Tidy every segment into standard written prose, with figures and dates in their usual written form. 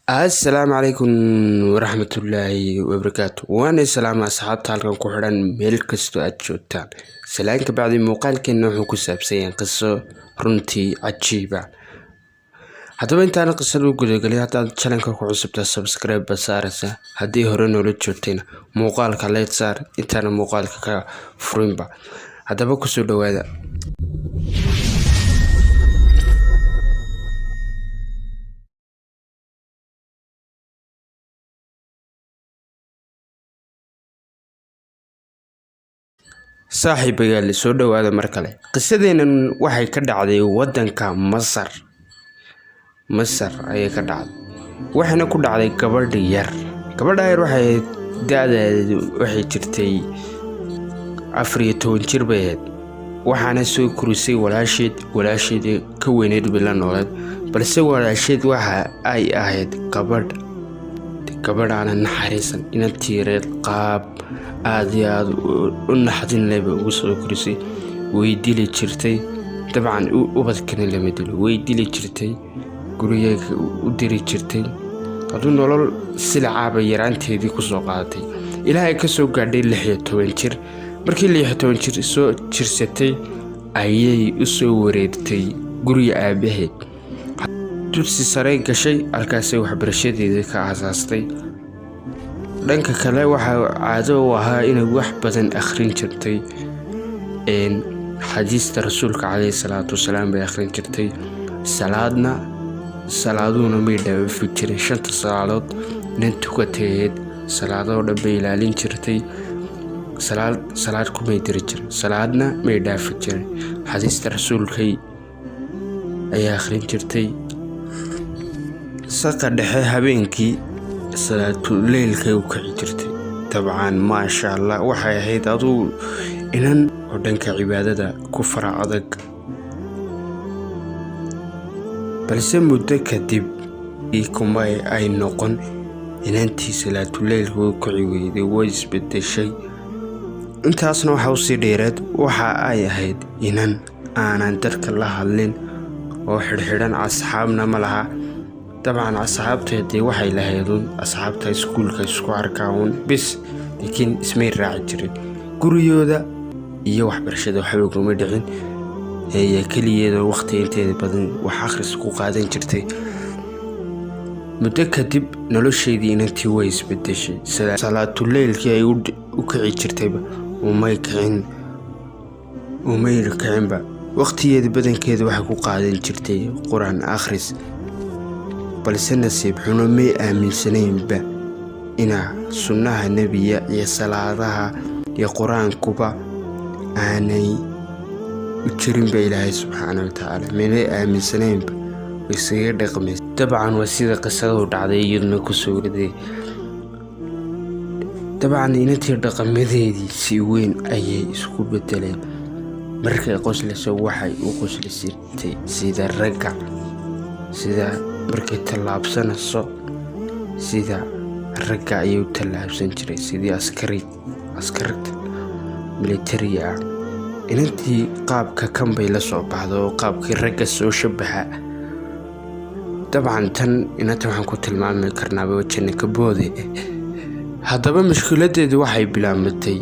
السلام عليكم ورحمة الله وبركاته. وأنا سلام أصحاب halkan ku xidhan meel kasto aad joogtaan. Salaanka bacdi muuqaalkeena wuxuu ku saabsan yahay qiso runtii cajiib ah. Haddaba intaan qisada u gudagalay haddaad channelka ku cusubtaa subscribe ba saaraysa haddii hore noola joogtayna muuqaalka like saar intaan muuqaalka ka furinba. Haddaba ku soo dhawaada. saaxiibayaal soo dhawaada mar kale. Qisadeenan waxay ka dhacday wadanka Masar ayay ka dhacday. Waxayna ku dhacday gabadh yar. Gabadha yar waxay da'deedu waxay jirtay 14 jir bay ahayd. Waxaana soo korisay walaasheed ka weyneed bila noolad, balse walaasheed waxa ay ahayd gabadh aan naxariisan inantii reer qaab aad iyo aad u naxdin leh ugu soo korisay. way dili jirtay dabcan ubadkana lama dilo, way dili jirtay gurigeega u diri jirtay haduu nolol silacaaba yaraanteedii ku soo qaadatay ilaa ay ka soo gaadhay 16 jir. markii 16 jir soo jirsatay ayay u soo wareegtay guriga aabaheed. dugsi sare gashay halkaasay waxbarashadeeda ka aasaastay. dhanka kale waxa caado u ahaa inay wax badan akhrin jirtay xadiista rasuulka calayhi salaatu wasalaam bay akhrin jirtay. salaaduna may dhaafi jiray 5 salaadood nin tukateed salaadoo dhan bay ilaalin jirtay. salaad ku may diri jiray, salaadna may dhaafi jiray. xadiista rasuulkay ayaa akhrin jirtay. saqa dhexe habeenkii salaatul leylka u kici jirtay. dabcan maasha Allah waxay ahayd aduu inan oo dhanka cibaadada ku fara adag. balse muddo kadib kumay ay noqon inantii salaatul leylka u kici weyday way isbedeshay. intaasna waxa u sii dheereed waxa ay ahayd inan aanan dadka la hadlin oo xidhan asxaabna ma laha. dabcan asxaabteedii waxay lahaydun asxaabta iskuulka isku arkaan bis laakiin ismay raaci jirin. guriyooda iyo waxbarashada waxba kuma dhicin kaliyeeda waqti inteeda badan wax akhris ku qaadan jirtay. muddo kadib nolosheedii inantii way isbedeshay. salaatul leylkii ay u kici jirtayba umay kicinba. waqtigeeda badankeeda waxay ku qaadan jirtay quraan akhris, balse nasiib xumo may aaminsanaynba ina sunnaha nebiga iyo salaadaha iyo quraankuba aanay u jirin ba Ilaahay subxaanahu wa ta'aala may aaminsanaynba isaga dhaqmay. dabcan waa sida qisadu dhacday iyaduna ku soo riday. dabcan inantii dhaqamadeedii si weyn ayay isku bedeleen. markay qoslayso waxay u qoslisay sida ragga, sida markay tallaabsanayso sida ragga ayay u tallaabsan jiray sidii askarta militariga ah. inantii qaabka kan bay la soo baxdo oo qaabkii ragga soo shabaha. dabcan tan inanta waxaan ku tilmaami karnaa wajina ka boode. haddaba mushkiladeedu waxay bilaabatay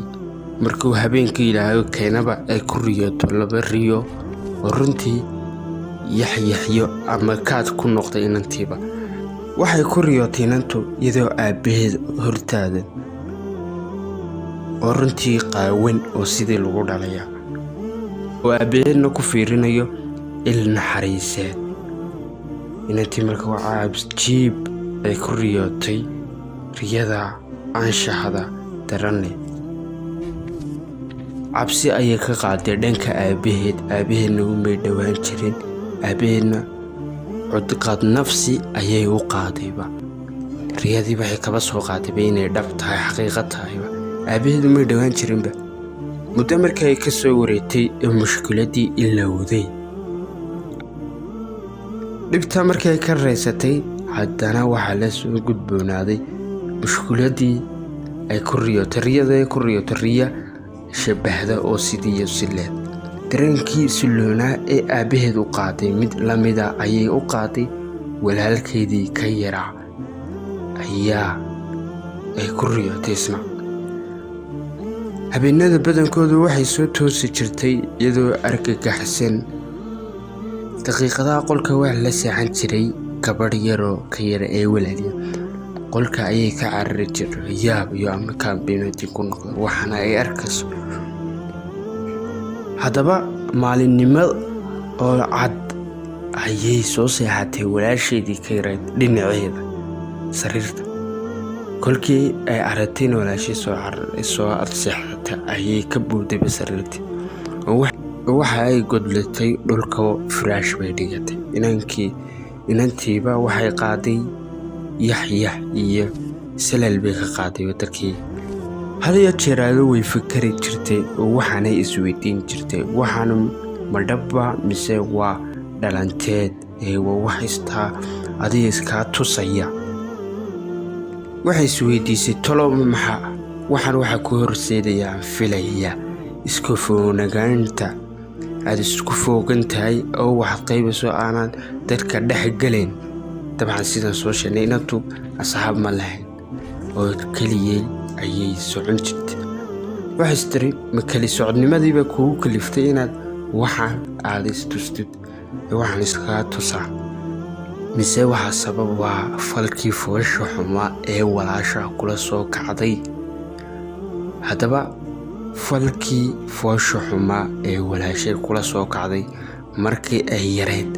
markuu habeenkii Ilaahay keenaba ay ku riyooto 2 riyo oo runtii yaxyo ama kaad ku noqday inantiiba. waxay ku riyootay inantu iyadoo aabaheed hortaadan oo runtii qaawan oo sidii lagu dhalaya oo aabaheedna ku fiirinayo il naxariiseed. inantii marka waa cajiib ay ku riyootay riyada anshaxda daranne. cabsi ayay ka qaaday dhanka aabaheedna umay dhowaan jirin. aabaheedna cudqad nafsi ayay u qaadayba. riyadii waxay kaba soo qaadayba inay dhab tahay xaqiiqad tahayba. aabaheed umay dhowaan jirinba. muddo markii ay ka soo wareegtay mushkiladii ilowday. dhibta markii ay ka raysatay haddana waxaa la soo gudboonaaday mushkiladii ay ku riyootay riya shabahda oo sidii sileed. dareenkii siloonaa ee aabaheed u qaaday mid lamida ayay u qaaday walaalkeedii ka yaraa ayaa ay ku riyootay isna. habeenada badankoodu waxay soo toosi jirtay iyadoo argagaxsan. daqiiqadaha qolka wax la seexan jiray gabadh yaroo ka yara ee walaaliya. qolka ayay ka carari jirtay yaab iyo amnikaan beenaadii ku noqday waxaana ay arkayso. haddaba maalinimo oo cad ayay soo seexatay walaasheedii ka yarayd dhinaceeda sariirta. kolkii ay aragtay in walaashii soo adseexatay ayay ka buudayba sariirtii oo waxa ay godlatay dhulka firaash bay dhigatay. inantiiba waxay qaaday yaxyax iyo salal bay ka qaaday wadarkii. had iyo jeeraado way fikari jirtay oo waxaanay isweydiin jirtay waxaanu ma dhabba mise waa dhalanteed waa wax istaa adiga iskaa tusaya. waxay isweydiisay tolo maxaa waxaan waxa ku horseedaya filaya isku foonagaanta aad isku foogan tahay oo wax qaybiso aanan dadka dhex galeen. dabcan sidan soo sheegnay inantu asxaab ma lahayn oo keliyay ayay socon jirtay. waxay istiri ma keli socodnimadiiba kugu kaliftay inaad waxaan aad istustid waxaan iskaga tusaa mise waxa sabab waa falkii foosha xumaa ee walaasha kula soo kacday. haddaba falkii foosha xumaa ee walaashay kula soo kacday markii ay yareed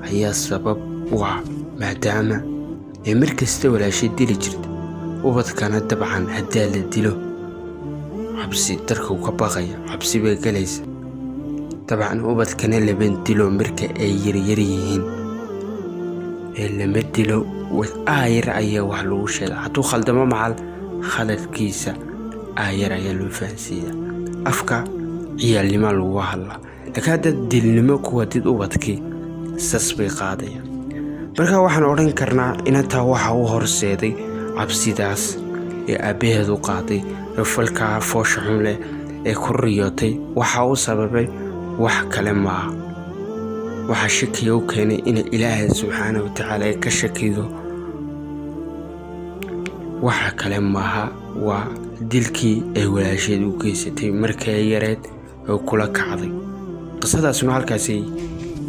ayaa sabab waa maadaama ay markasta walaashay dili jirta ubadkana dabcan haddii la dilo cabsi darka ka baqaya cabsi bay galaysa. dabcan ubadkana laban dilo marka ay yaryar yihiin lama dilo aayar ayaa wax lagu sheega. hadduu khaldamo macal khaladkiisa aayar ayaa loo fahansiiya. afka ciyaalnimo lagu hadlaa laakiin haddaad dilnimo ku wadid ubadkii sas bay qaadayaan. marka waxaan odhan karnaa inantaa waxa u horseeday cabsidaas ee aabbaheed u qaaday ee falkaa foosha xun leh ee ku riyootay waxa uu sababay wax kale maaha. waxa shakiga u keenay in ilaahay subxaanahu watacaala ay ka shakido waxa kale maaha waa dilkii ay walaasheed u geysatay markii ay yareed oo kula kacday. qisadaasuna halkaasay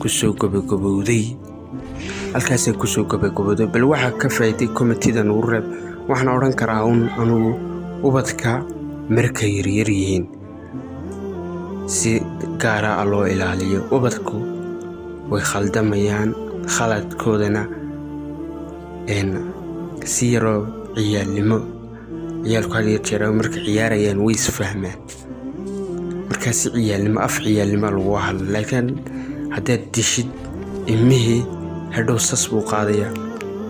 kusoo gabagabowday bal waxaa ka faa'iiday komitidan ugu reeb. waxaan odhan karaa anugu ubadka markay yaryar yihiin si gaara loo ilaaliyo. ubadku way khaldamayaan khaladkoodana si yaroo ciyaalku had iyo jeer markay ciyaarayaan way isfahmaan. markaasi ciyaalnimo lagu hadlo. laakiin haddaad dishid ilmihii hadhow sas buu qaadaya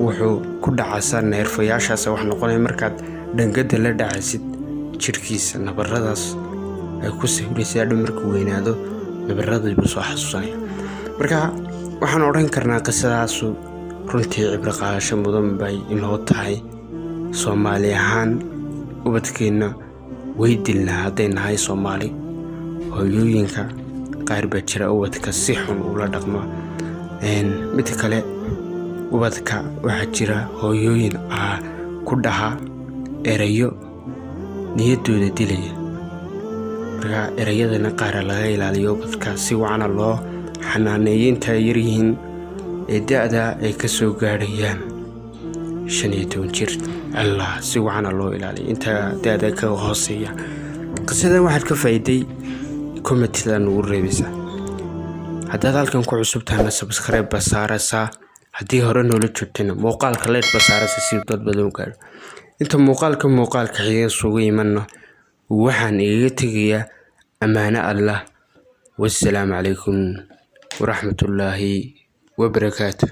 wuxuu ku dhacaysaa neerfayaashaas wax noqonaya markaad dhangada la dhacaysid jirkiisa nabaradaas ay ku sawiraysaa hadhow markuu weynaado nabaradiibu soo xasuusanaya. marka waxaan odhan karnaa qisadaasu runtii cibro qaadasho mudan bay inoo tahay. soomaali ahaan ubadkeenna way dilnaa hadday nahay soomaali. hooyooyinka qaar baa jira ubadka si xun ula dhaqma. mid kale ubadka waxaa jira hooyooyin ku dhaha erayo niyaddooda dilaya. marka erayadana qaara laga ilaaliyo ubadka si wacana loo xanaaneeyo inta yaryihiin ee da'da ay ka soo gaadhayaan 15 jir. allah si wacana loo ilaaliyo inta da'da ka hooseeya. qisadan waxaad ka faa'iiday komitidan ugu reebisa. haddaad halkan ku cusub tahayna subscribe ba saaraysaa. haddii hore noola joogtayna muuqaalka leed ba saaraysaa si dad badan u gaaro. inta muuqaalka xiga isugu imanno waxaan iga tegayaa ammaano allah. wassalaamu calaykum waraxmatullaahi wabarakaatuh.